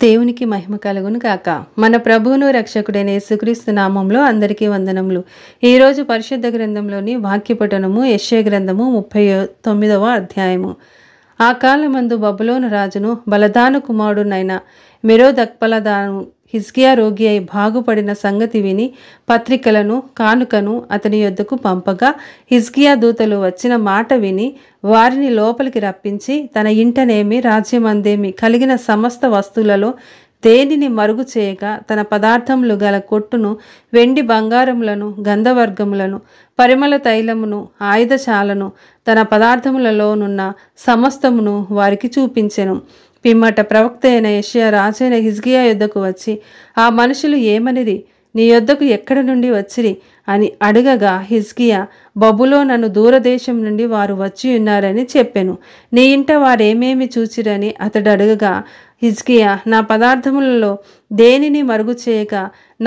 దేవునికి మహిమ కలుగును గాక. మన ప్రభువును రక్షకుడైన యేసుక్రీస్తు నామంలో అందరికీ వందనములు. ఈరోజు పరిశుద్ధ గ్రంథంలోని వాక్య పఠనము యెషయా గ్రంథము 39వ అధ్యాయము. ఆ కాలమందు బబులోను రాజును బలదాను కుమారుడునైన మెరోదక్బలదాను హిజ్కియా రోగి అయి బాగుపడిన సంగతి విని పత్రికలను కానుకను అతని యొద్దకు పంపగా, హిజ్కియా దూతలు వచ్చిన మాట విని వారిని లోపలికి రప్పించి, తన ఇంటనేమి రాజ్యమందేమి కలిగిన సమస్త వస్తువులలో దేనిని మరుగు చేయగా తన పదార్థములు గల కొట్టును, వెండి బంగారములను, గంధవర్గములను, పరిమళ తైలమును, ఆయుధశాలను, తన పదార్థములలోనున్న సమస్తమును వారికి చూపించెను. పిమ్మట ప్రవక్త అయిన యెషయా రాజైన హిజ్కియా యొద్దకు వచ్చి, ఆ మనుషులు ఏమనిది? నీ యొద్దకు ఎక్కడి నుండి వచ్చిరి అని అడగగా, హిజ్కియా, బబులోను దూరదేశం నుండి వారు వచ్చి ఉన్నారని చెప్పెను. నీ ఇంట వారేమేమి చూచిరని అతడు అడగగా, హిజ్కియా, నా పదార్థములలో దేనిని మరుగు చేయక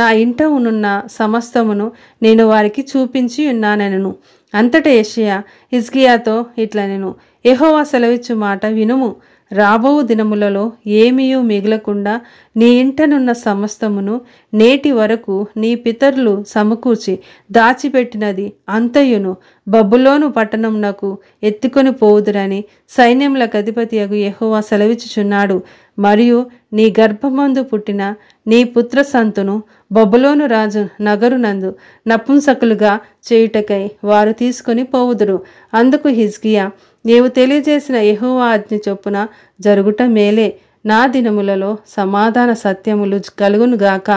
నా ఇంట ఉన్న సమస్తమును నేను వారికి చూపించి ఉన్నానెను. అంతటా యెషయా హిజ్కియాతో ఇట్లనెను, యెహోవా సెలవిచ్చు మాట వినుము. రాబో దినములలో ఏమీయూ మిగలకుండా నీ ఇంటనున్న సమస్తమును నేటి వరకు నీ పితరులు సమకూర్చి దాచిపెట్టినది అంతయును బబులోను పట్టణమునకు ఎత్తుకొని పోవుదురని సైన్యములకు అధిపతియగు యెహోవా సెలవిచ్చుచున్నాడు. మరియు నీ గర్భమందు పుట్టిన నీ పుత్ర సంతును బబులోను రాజు నగరునందు నపుంసకులుగా చేయుటకై వారు తీసుకొని పోవుదురు. అందుకు హిజ్కియా, నీవు తెలియజేసిన యెహోవా ఆజ్ఞ చొప్పున జరుగుట మేలే. నా దినములలో సమాధాన సత్యములు కలుగునుగాక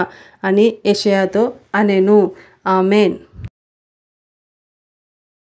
అని యెషయాతో అనెను. ఆమేన్.